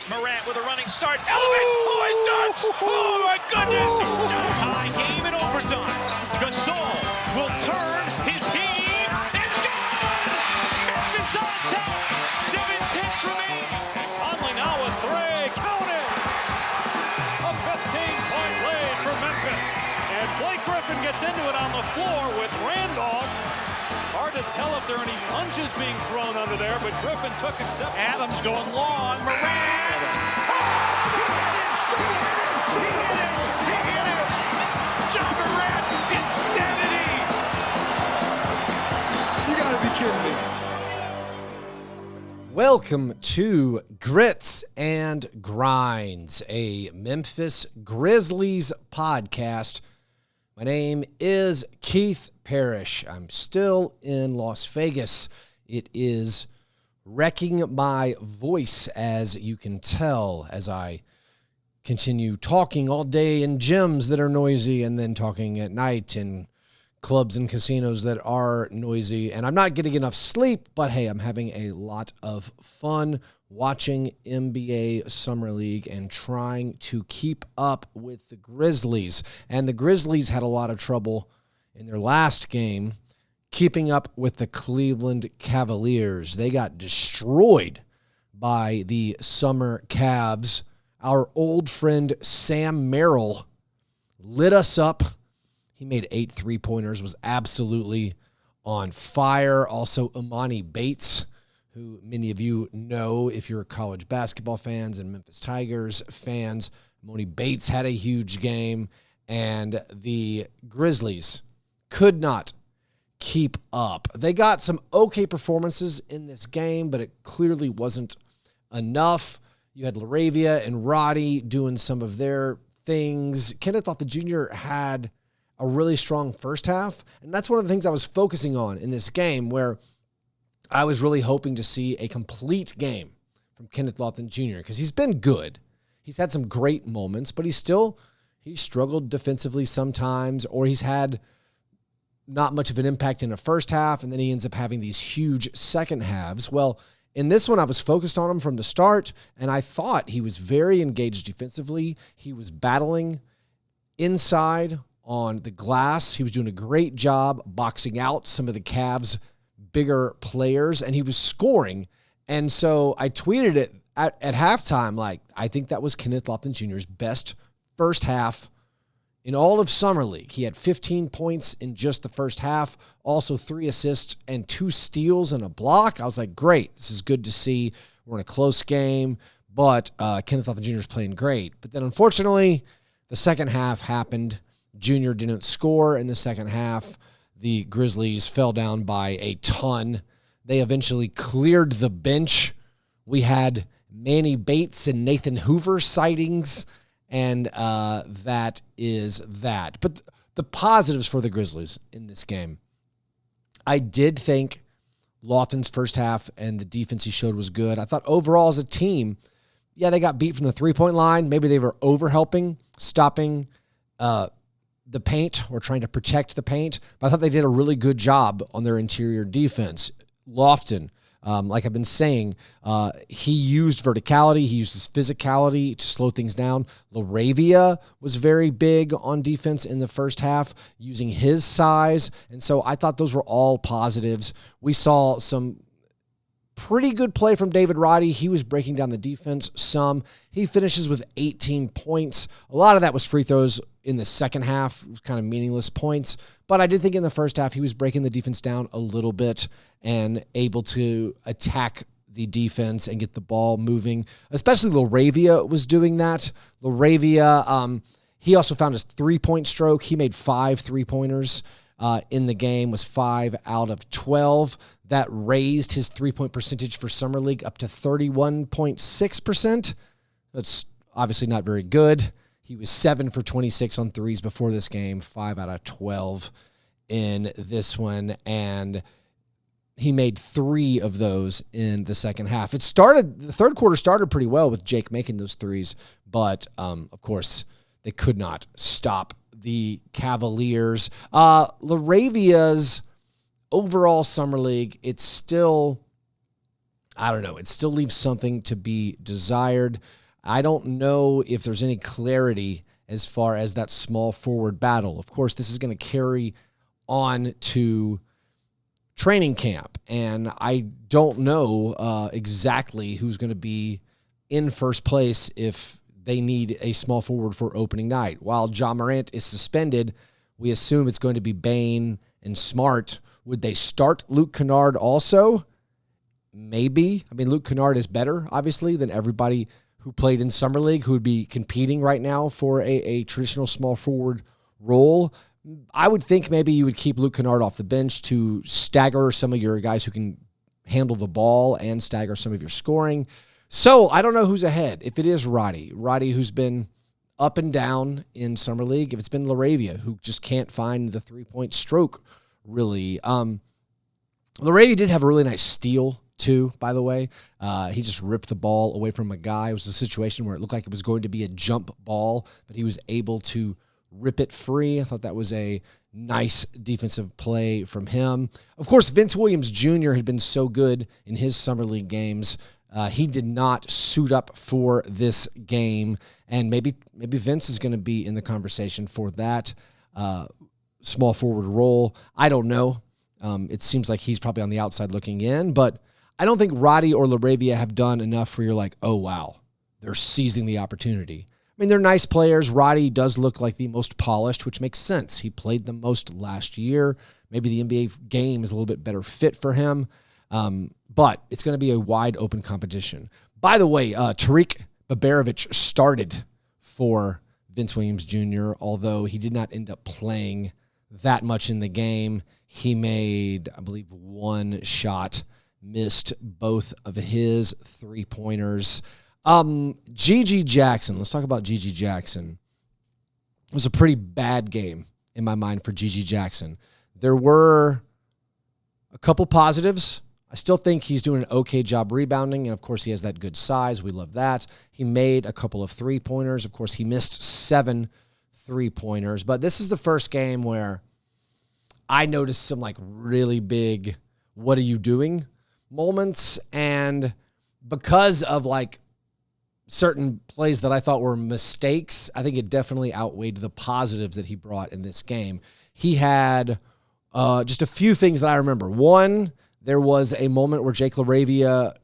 Morant with a running start. Elevate! Oh, it dunks! Oh, my goodness! Tie game in overtime. Gasol will turn. His heat is gone! Memphis on top. 7-10 remaining. Conley now with three. Count it! A 15-point lead for Memphis. And Blake Griffin gets into it on the floor with Randolph. Hard to tell if there are any punches being thrown under there, but Griffin took acceptance. Adams going long. Morant! He hit it! Ja Morant, insanity! You gotta be kidding me. Welcome to Grits and Grinds, a Memphis Grizzlies podcast. My name is Keith Parrish. I'm still in Las Vegas. It is wrecking my voice, as you can tell, as I continue talking all day in gyms that are noisy and then talking at night in clubs and casinos that are noisy. And I'm not getting enough sleep, but hey, I'm having a lot of fun watching NBA Summer League and trying to keep up with the Grizzlies. And the Grizzlies had a lot of trouble in their last game keeping up with the Cleveland Cavaliers. They got destroyed by the Summer Cavs. Our old friend Sam Merrill lit us up. He made 8 3-pointers, was absolutely on fire. Also, Imani Bates, who many of you know if you're college basketball fans and Memphis Tigers fans. Imani Bates had a huge game, and the Grizzlies could not keep up. They got some okay performances in this game, but it clearly wasn't enough. You had LaRavia and Roddy doing some of their things. Kenneth Lofton Jr. had a really strong first half, and that's one of the things I was focusing on in this game, where I was really hoping to see a complete game from Kenneth Lofton Jr. because he's been good. He's had some great moments, but he struggled defensively sometimes, or he's had not much of an impact in the first half, and then he ends up having these huge second halves. Well, in this one, I was focused on him from the start, and I thought he was very engaged defensively. He was battling inside on the glass. He was doing a great job boxing out some of the Cavs' bigger players, and he was scoring. And so I tweeted it at halftime, like, I think that was Kenneth Lofton Jr.'s best first half in all of Summer League. He had 15 points in just the first half, also 3 assists and 2 steals and a block. I was like, great, this is good to see. We're in a close game, but Kenneth Lofton Jr. is playing great. But then, unfortunately, the second half happened. Jr. didn't score in the second half. The Grizzlies fell down by a ton. They eventually cleared the bench. We had Manny Bates and Nathan Hoover sightings, and that is that. But the positives for the Grizzlies in this game, I did think Lofton's first half and the defense he showed was good. I thought overall as a team, yeah, they got beat from the three-point line. Maybe they were over-helping, stopping the paint or trying to protect the paint, but I thought they did a really good job on their interior defense. Lofton, like I've been saying, he used verticality. He used his physicality to slow things down. LaRavia was very big on defense in the first half, using his size, and so I thought those were all positives. We saw some pretty good play from David Roddy. He was breaking down the defense some. He finishes with 18 points. A lot of that was free throws in the second half. It was kind of meaningless points. But I did think in the first half he was breaking the defense down a little bit and able to attack the defense and get the ball moving. Especially LaRavia was doing that. LaRavia, he also found his three-point stroke. He made 5 3-pointers in the game, was 5 out of 12. That raised his three-point percentage for Summer League up to 31.6%. That's obviously not very good. He was 7 for 26 on threes before this game, 5 out of 12 in this one, and he made 3 of those in the second half. The third quarter started pretty well with Jake making those threes, but of course they could not stop the Cavaliers. LaRavia's overall Summer League, it's still I don't know. It still leaves something to be desired. I don't know if there's any clarity as far as that small forward battle. Of course, this is going to carry on to training camp, and I don't know exactly who's going to be in first place if they need a small forward for opening night. While Ja Morant is suspended, we assume it's going to be Bane and Smart. Would they start Luke Kennard also? Maybe. I mean, Luke Kennard is better, obviously, than everybody who played in Summer League, who would be competing right now for a traditional small forward role. I would think maybe you would keep Luke Kennard off the bench to stagger some of your guys who can handle the ball and stagger some of your scoring. So I don't know who's ahead. If it is Roddy who's been up and down in Summer League, if it's been LaRavia, who just can't find the three-point stroke, really. LaRavia did have a really nice steal, too, by the way. He just ripped the ball away from a guy. It was a situation where it looked like it was going to be a jump ball, but he was able to rip it free. I thought that was a nice defensive play from him. Of course, Vince Williams Jr. had been so good in his Summer League games. He did not suit up for this game, and maybe Vince is going to be in the conversation for that small forward role. I don't know. It seems like he's probably on the outside looking in, but I don't think Roddy or LaRavia have done enough where you're like, oh, wow, they're seizing the opportunity. I mean, they're nice players. Roddy does look like the most polished, which makes sense. He played the most last year. Maybe the NBA game is a little bit better fit for him. But it's going to be a wide open competition. By the way, Tariq Baberovich started for Vince Williams Jr., although he did not end up playing that much in the game. He made, I believe, one shot, missed both of his three-pointers. Gigi Jackson, let's talk about Gigi Jackson. It was a pretty bad game in my mind for Gigi Jackson. There were a couple positives. I still think he's doing an okay job rebounding, and of course he has that good size. We love that. He made a couple of three-pointers. Of course, he missed 7 three-pointers, but this is the first game where I noticed some like really big what are you doing moments, and because of like certain plays that I thought were mistakes, I think it definitely outweighed the positives that he brought in this game. He had just a few things that I remember. One, there was a moment where Jake LaRavia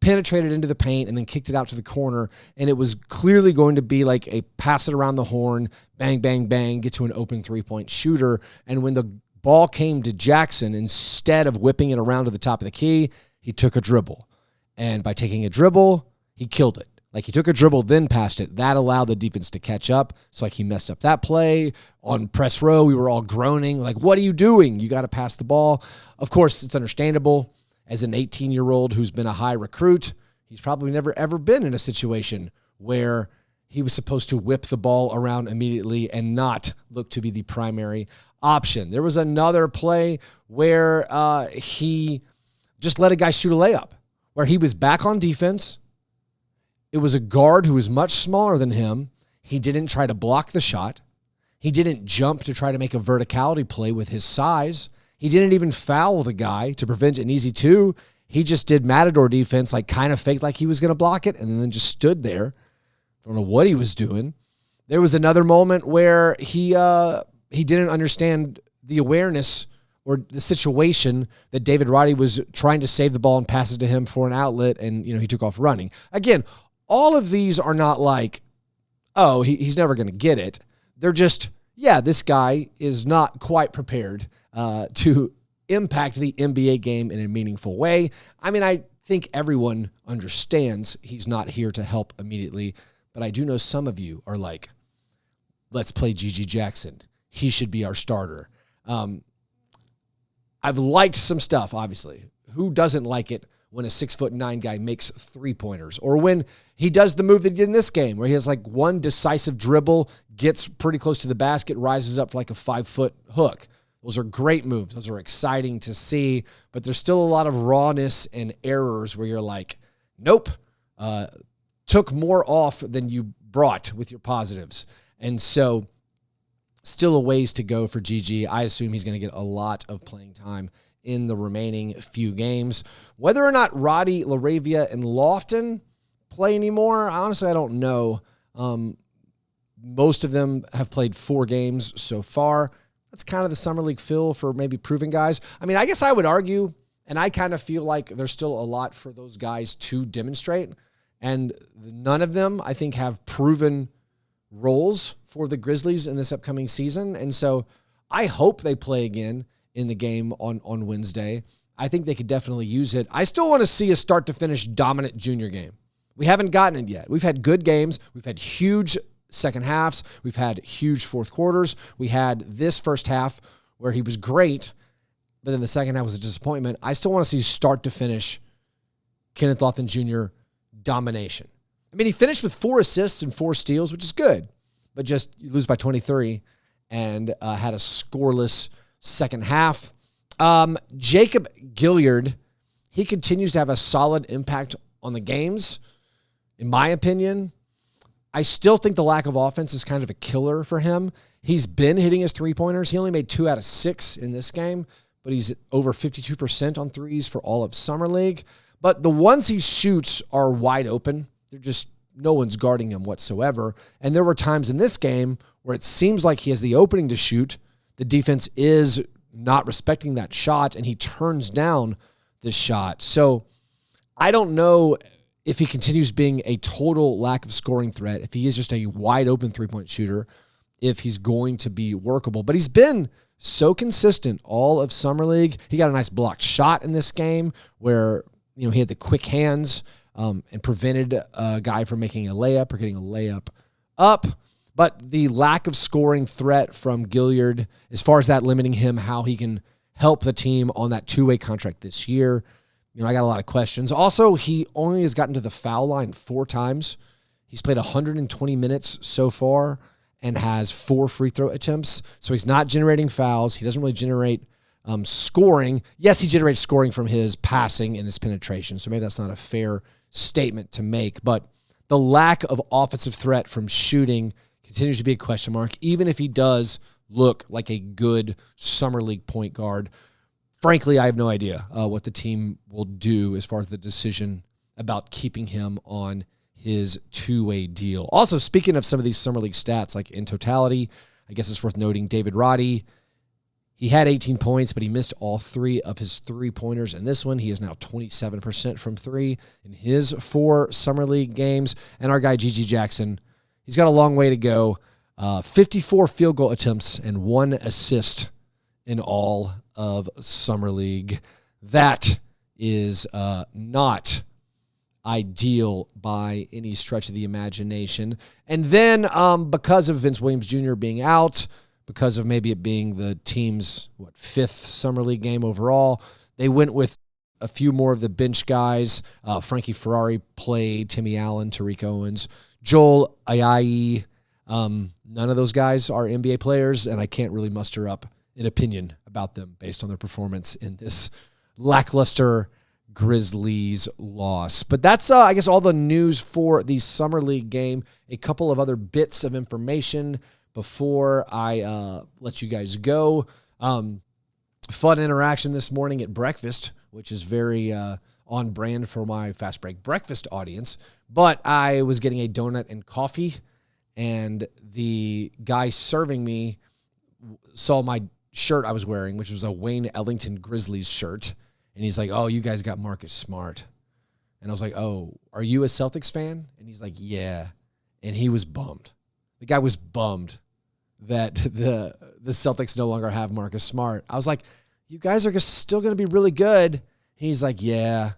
penetrated into the paint and then kicked it out to the corner, and it was clearly going to be like a pass it around the horn, bang, bang, bang, get to an open three-point shooter. And when the ball came to Jackson, instead of whipping it around to the top of the key, he took a dribble. And by taking a dribble, he killed it. Like, he took a dribble, then passed it. That allowed the defense to catch up. So, like, he messed up that play. On press row, we were all groaning, like, what are you doing? You got to pass the ball. Of course, it's understandable. As an 18-year-old who's been a high recruit, he's probably never, ever been in a situation where he was supposed to whip the ball around immediately and not look to be the primary option. There was another play where he just let a guy shoot a layup, where he was back on defense. It was a guard who was much smaller than him. He didn't try to block the shot. He didn't jump to try to make a verticality play with his size. He didn't even foul the guy to prevent an easy two. He just did matador defense, like kind of faked like he was going to block it, and then just stood there. Don't know what he was doing. There was another moment where he didn't understand the awareness or the situation that David Roddy was trying to save the ball and pass it to him for an outlet, and he took off running. Again, all of these are not like, oh, he's never going to get it. They're just, yeah, this guy is not quite prepared to impact the NBA game in a meaningful way. I mean, I think everyone understands he's not here to help immediately, but I do know some of you are like, let's play Gigi Jackson. He should be our starter. I've liked some stuff, obviously. Who doesn't like it when a 6'9" guy makes three-pointers? Or when he does the move that he did in this game, where he has like one decisive dribble, gets pretty close to the basket, rises up for like a 5-foot hook. Those are great moves. Those are exciting to see, but there's still a lot of rawness and errors where you're like, nope, took more off than you brought with your positives. And so still a ways to go for Gigi. I assume he's going to get a lot of playing time in the remaining few games. Whether or not Roddy, LaRavia, and Lofton play anymore, honestly, I don't know. Most of them have played 4 games so far. That's kind of the Summer League feel for maybe proven guys. I mean, I guess I would argue, and I kind of feel like there's still a lot for those guys to demonstrate. And none of them, I think, have proven roles for the Grizzlies in this upcoming season. And so I hope they play again in the game on Wednesday. I think they could definitely use it. I still want to see a start-to-finish dominant junior game. We haven't gotten it yet. We've had good games. We've had huge second halves. We've had huge fourth quarters. We had this first half where he was great, but then the second half was a disappointment. I still want to see start-to-finish Kenneth Lofton Jr. domination. I mean, he finished with 4 assists and 4 steals, which is good, but just you lose by 23 and had a scoreless second half. Jacob Gilyard, he continues to have a solid impact on the games, in my opinion. I still think the lack of offense is kind of a killer for him. He's been hitting his three-pointers. He only made 2 out of 6 in this game, but he's over 52% on threes for all of Summer League. But the ones he shoots are wide open. They're just, no one's guarding him whatsoever. And there were times in this game where it seems like he has the opening to shoot. The defense is not respecting that shot, and he turns down this shot. So I don't know if he continues being a total lack of scoring threat, if he is just a wide open three-point shooter, if he's going to be workable. But he's been so consistent all of Summer League. He got a nice blocked shot in this game where, he had the quick hands and prevented a guy from making a layup or getting a layup up. But the lack of scoring threat from Gilyard, as far as that limiting him, how he can help the team on that 2-way contract this year, I got a lot of questions. Also, he only has gotten to the foul line 4 times. He's played 120 minutes so far and has 4 free throw attempts. So he's not generating fouls. He doesn't really generate scoring. Yes, he generates scoring from his passing and his penetration. So maybe that's not a fair statement to make. But the lack of offensive threat from shooting continues to be a question mark, even if he does look like a good Summer League point guard. Frankly, I have no idea what the team will do as far as the decision about keeping him on his 2-way deal. Also, speaking of some of these Summer League stats, like in totality, I guess it's worth noting David Roddy, he had 18 points, but he missed all 3 of his three-pointers. In this one, he is now 27% from 3 in his 4 Summer League games. And our guy, Gigi Jackson, he's got a long way to go. 54 field goal attempts and 1 assist in all of Summer League. That is not ideal by any stretch of the imagination. And then because of Vince Williams Jr. being out, because of maybe it being the team's 5th Summer League game overall, they went with a few more of the bench guys. Frankie Ferrari played, Timmy Allen, Tariq Owens, Joel Ayayi. None of those guys are NBA players, and I can't really muster up an opinion about them based on their performance in this lackluster Grizzlies loss. But that's, I guess, all the news for the Summer League game. A couple of other bits of information before I let you guys go. Fun interaction this morning at breakfast, which is very on brand for my Fast Break breakfast audience. But I was getting a donut and coffee, and the guy serving me saw my shirt I was wearing, which was a Wayne Ellington Grizzlies shirt. And he's like, "Oh, you guys got Marcus Smart." And I was like, "Oh, are you a Celtics fan?" And he's like, "Yeah." And he was bummed. The guy was bummed that the Celtics no longer have Marcus Smart. I was like, "You guys are still going to be really good." He's like, "Yeah,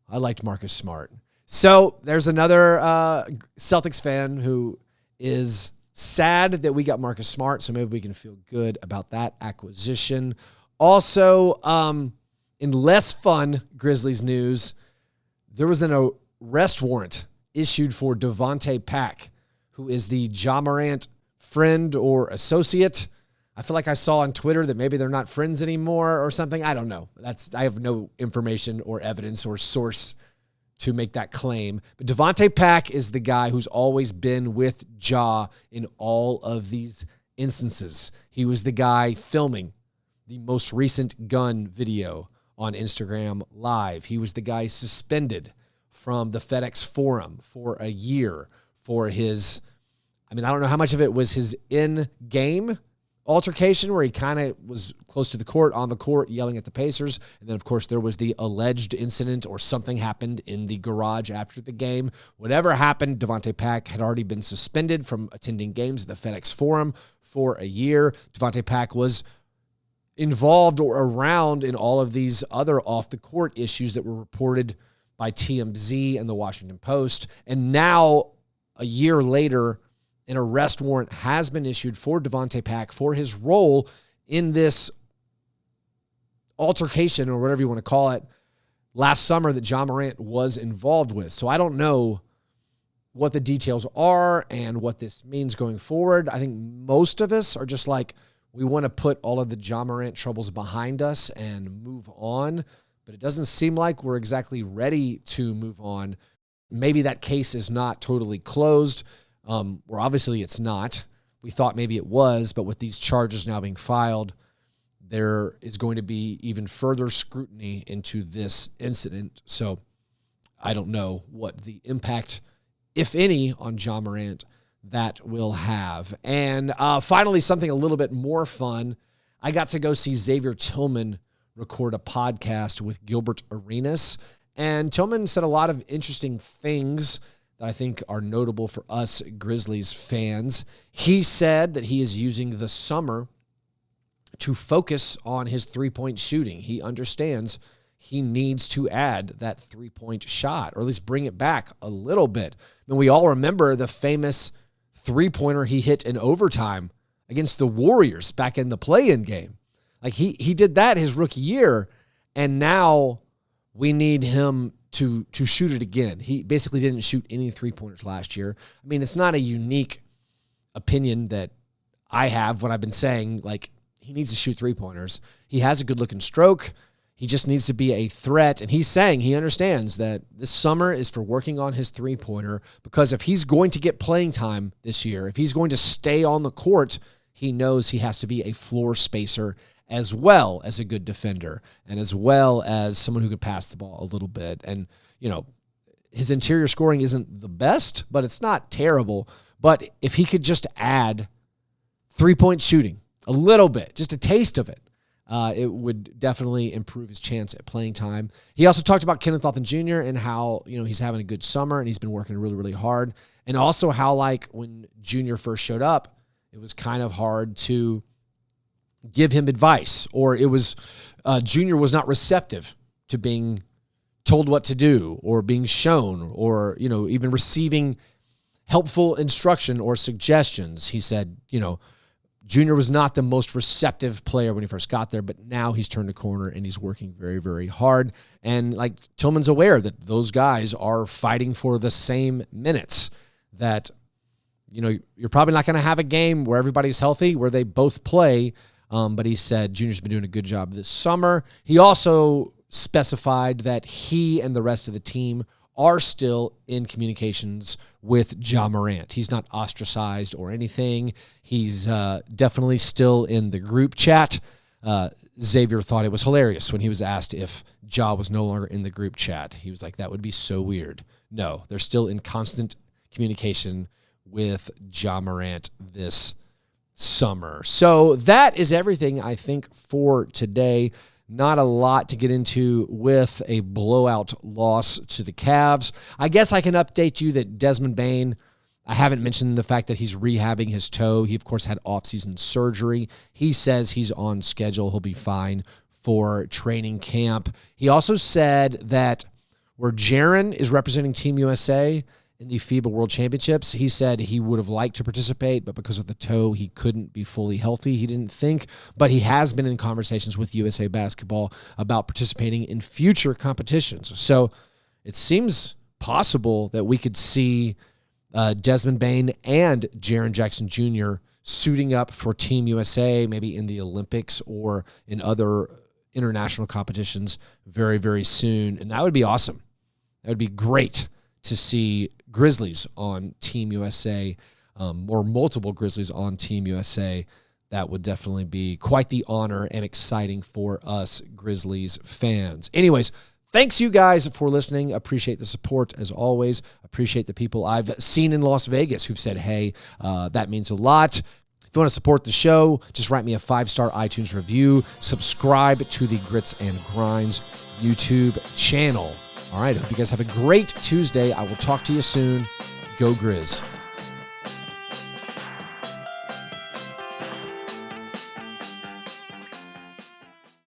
I liked Marcus Smart." So there's another Celtics fan who is sad that we got Marcus Smart, so maybe we can feel good about that acquisition. Also, in less fun Grizzlies news, there was an arrest warrant issued for Devonte Pack, who is the Ja Morant friend or associate. I feel like I saw on Twitter that maybe they're not friends anymore or something. I don't know. I have no information or evidence or source to make that claim. But Devonte Pack is the guy who's always been with Ja in all of these instances. He was the guy filming the most recent gun video on Instagram Live. He was the guy suspended from the FedEx Forum for a year for his, I don't know how much of it was his in-game altercation where he kind of was close to the court, on the court, yelling at the Pacers. And then, of course, there was the alleged incident or something happened in the garage after the game. Whatever happened, Devonte Pack had already been suspended from attending games at the FedEx Forum for a year. Devonte Pack was involved or around in all of these other off-the-court issues that were reported by TMZ and the Washington Post. And now, a year later, an arrest warrant has been issued for Devonte Pack for his role in this altercation, or whatever you want to call it, last summer that Ja Morant was involved with. So I don't know what the details are and what this means going forward. I think most of us are just like, we want to put all of the Ja Morant troubles behind us and move on, but it doesn't seem like we're exactly ready to move on. Maybe that case is not totally closed. Or obviously it's not. We thought maybe it was, but with these charges now being filed, there is going to be even further scrutiny into this incident. So I don't know what the impact, if any, on Ja Morant that will have. And finally, something a little bit more fun. I got to go see Xavier Tillman record a podcast with Gilbert Arenas. And Tillman said a lot of interesting things that I think are notable for us Grizzlies fans. He said that he is using the summer to focus on his three-point shooting. He understands he needs to add that three-point shot, or at least bring it back a little bit. And we all remember the famous three-pointer he hit in overtime against the Warriors back in the play-in game. Like he did that his rookie year, and now we need him to shoot it again. He basically didn't shoot any three-pointers last year. It's not a unique opinion that I have when I've been saying, like, he needs to shoot three-pointers. He has a good-looking stroke. He just needs to be a threat. And he's saying he understands that this summer is for working on his three-pointer, because if he's going to get playing time this year, if he's going to stay on the court, he knows he has to be a floor spacer as well as a good defender, and as well as someone who could pass the ball a little bit. And, his interior scoring isn't the best, but it's not terrible. But if he could just add three-point shooting a little bit, just a taste of it, it would definitely improve his chance at playing time. He also talked about Kenneth Lofton Jr. and how, he's having a good summer and he's been working really, really hard. And also how, like, when Jr. first showed up, it was kind of hard to give him advice, or it was Junior was not receptive to being told what to do or being shown, or even receiving helpful instruction or suggestions. He said, Junior was not the most receptive player when he first got there, but now he's turned a corner and he's working very, very hard. And like Tillman's aware that those guys are fighting for the same minutes, that you're probably not going to have a game where everybody's healthy, where they both play. But he said Junior's been doing a good job this summer. He also specified that he and the rest of the team are still in communications with Ja Morant. He's not ostracized or anything. He's definitely still in the group chat. Xavier thought it was hilarious when he was asked if Ja was no longer in the group chat. He was like, that would be so weird. No, they're still in constant communication with Ja Morant this summer. So that is everything, I think, for today. Not a lot to get into with a blowout loss to the Cavs. I guess I can update you that Desmond Bane, I haven't mentioned the fact that he's rehabbing his toe. He, of course, had off-season surgery. He says he's on schedule. He'll be fine for training camp. He also said that where Jaren is representing Team USA in the FIBA World Championships, he said he would have liked to participate, but because of the toe, he couldn't be fully healthy, he didn't think. But he has been in conversations with USA Basketball about participating in future competitions. So it seems possible that we could see Desmond Bane and Jaren Jackson Jr. suiting up for Team USA, maybe in the Olympics or in other international competitions very, very soon. And that would be awesome. That would be great to see Grizzlies on Team USA, or multiple Grizzlies on Team USA that would definitely be quite the honor and exciting for us Grizzlies fans. Anyways, thanks you guys for listening. Appreciate the support as always. Appreciate the people I've seen in Las Vegas who've said, hey, that means a lot. If you want to support the show, just write me a 5-star iTunes review. Subscribe to the Grits and Grinds YouTube channel. All right, hope you guys have a great Tuesday. I will talk to you soon. Go Grizz.